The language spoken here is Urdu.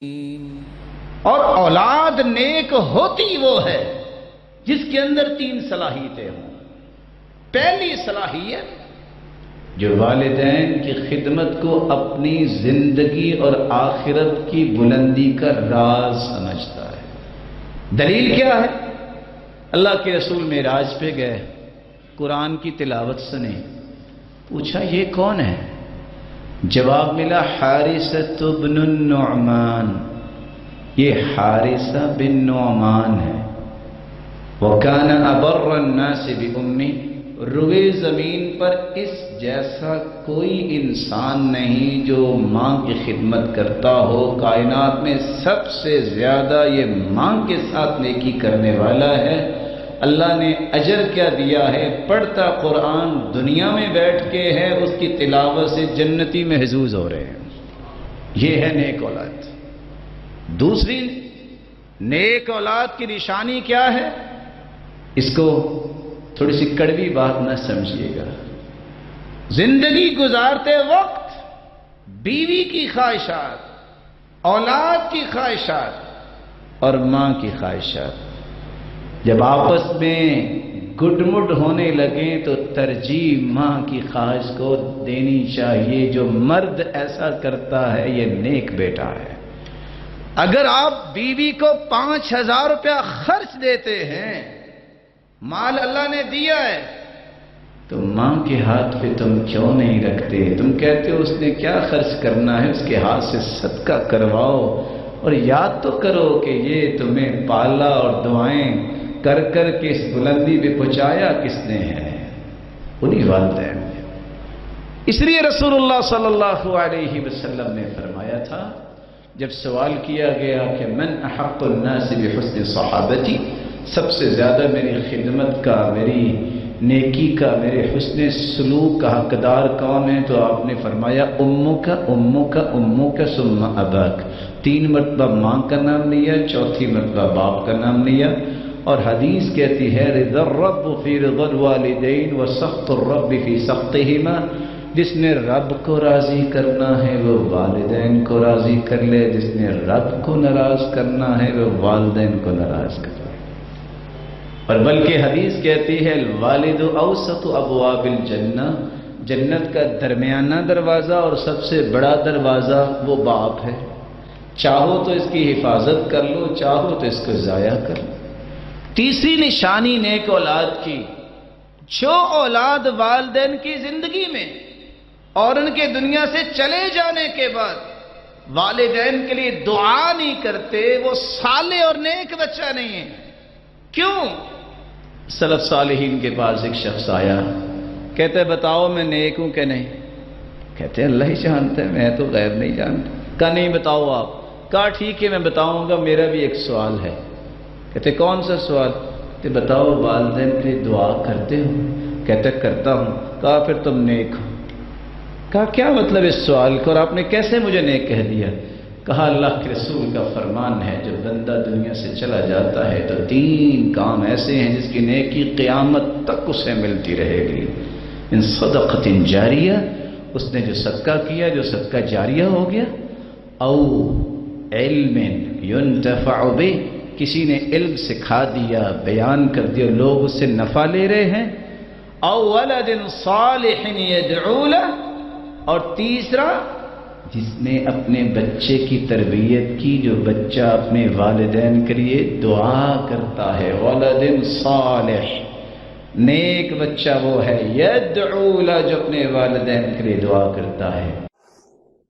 اور اولاد نیک ہوتی وہ ہے جس کے اندر 3 صلاحیتیں ہوں۔ پہلی صلاحیت جو والدین کی خدمت کو اپنی زندگی اور آخرت کی بلندی کا راز سمجھتا ہے۔ دلیل کیا ہے؟ اللہ کے رسول معراج پہ گئے، قرآن کی تلاوت سنی، پوچھا یہ کون ہے؟ جواب ملا حارثہ بن النعمان، یہ حارثہ بن نعمان ہے۔ وَكَانَ أَبَرَّ النَّاسِ بِأُمِّهِ، روئے زمین پر اس جیسا کوئی انسان نہیں جو ماں کی خدمت کرتا ہو۔ کائنات میں سب سے زیادہ یہ ماں کے ساتھ نیکی کرنے والا ہے۔ اللہ نے اجر کیا دیا ہے؟ پڑھتا قرآن دنیا میں بیٹھ کے ہے، اس کی تلاوت سے جنتی محظوظ ہو رہے ہیں۔ یہ ہے نیک اولاد۔ دوسری نیک اولاد کی نشانی کیا ہے؟ اس کو تھوڑی سی کڑوی بات نہ سمجھیے گا، زندگی گزارتے وقت بیوی کی خواہشات، اولاد کی خواہشات اور ماں کی خواہشات جب آپس میں گڈ مڈ ہونے لگیں تو ترجیح ماں کی خواہش کو دینی چاہیے۔ جو مرد ایسا کرتا ہے یہ نیک بیٹا ہے۔ اگر آپ بیوی کو 5000 روپیہ خرچ دیتے ہیں، مال اللہ نے دیا ہے، تو ماں کے ہاتھ پہ تم کیوں نہیں رکھتے؟ تم کہتے ہو اس نے کیا خرچ کرنا ہے، اس کے ہاتھ سے صدقہ کرواؤ اور یاد تو کرو کہ یہ تمہیں پالا اور دعائیں کر کر کے اس بلندی پہ پہنچایا کس نے ہے؟ انہی والدین نے۔ اس لیے رسول اللہ صلی اللہ علیہ وسلم نے فرمایا تھا، جب سوال کیا گیا کہ من احق الناس بحسن صحابتی، سب سے زیادہ میری خدمت کا، میری نیکی کا، میرے حسن سلوک کا حقدار کون ہے؟ تو آپ نے فرمایا امک امک امک ثم اباک۔ 3 مرتبہ ماں کا نام لیا، 4تھی مرتبہ باپ کا نام لیا، اور حدیث کہتی ہے رضا الرب فی رضا الوالدین وسخط الرب فی سخطہما، جس نے رب کو راضی کرنا ہے وہ والدین کو راضی کر لے، جس نے رب کو ناراض کرنا ہے وہ والدین کو ناراض کر لے۔ اور بلکہ حدیث کہتی ہے الوالد اوسط ابواب الجنہ، جنت کا درمیانہ دروازہ اور سب سے بڑا دروازہ وہ باپ ہے۔ چاہو تو اس کی حفاظت کر لو، چاہو تو اس کو ضائع کر لو۔ تیسری نشانی نیک اولاد کی، جو اولاد والدین کی زندگی میں اور ان کے دنیا سے چلے جانے کے بعد والدین کے لیے دعا نہیں کرتے، وہ صالح اور نیک بچہ نہیں ہے۔ کیوں؟ سلف صالحین کے پاس ایک شخص آیا، کہتے بتاؤ میں نیک ہوں کہ نہیں؟ کہتے اللہ ہی جانتا ہے، میں تو غیب نہیں جانتا۔ کہا نہیں بتاؤ آپ۔ کہا ٹھیک ہے میں بتاؤں گا، میرا بھی ایک سوال ہے۔ کہتے کون سا سوال؟ کہ بتاؤ والدین کے لیے دعا کرتے ہو؟ کہتے کرتا ہوں۔ کہا پھر تم نیک ہو۔ کہا کیا مطلب اس سوال کا، اور آپ نے کیسے مجھے نیک کہہ دیا؟ کہا اللہ کے رسول کا فرمان ہے جب بندہ دنیا سے چلا جاتا ہے تو 3 کام ایسے ہیں جس کی نیکی قیامت تک اسے ملتی رہے گی۔ ان صدقۃ جاریہ، اس نے جو صدقہ کیا، جو صدقہ جاریہ ہو گیا، او علم ينتفع به، کسی نے علم سکھا دیا، بیان کر دیا، لوگ اس سے نفع لے رہے ہیں، او ولد صالح يدعو له، اور تیسرا جس نے اپنے بچے کی تربیت کی، جو بچہ اپنے والدین کے لیے دعا کرتا ہے۔ ولد صالح، نیک بچہ وہ ہے، يدعو له، جو اپنے والدین کے لیے دعا کرتا ہے۔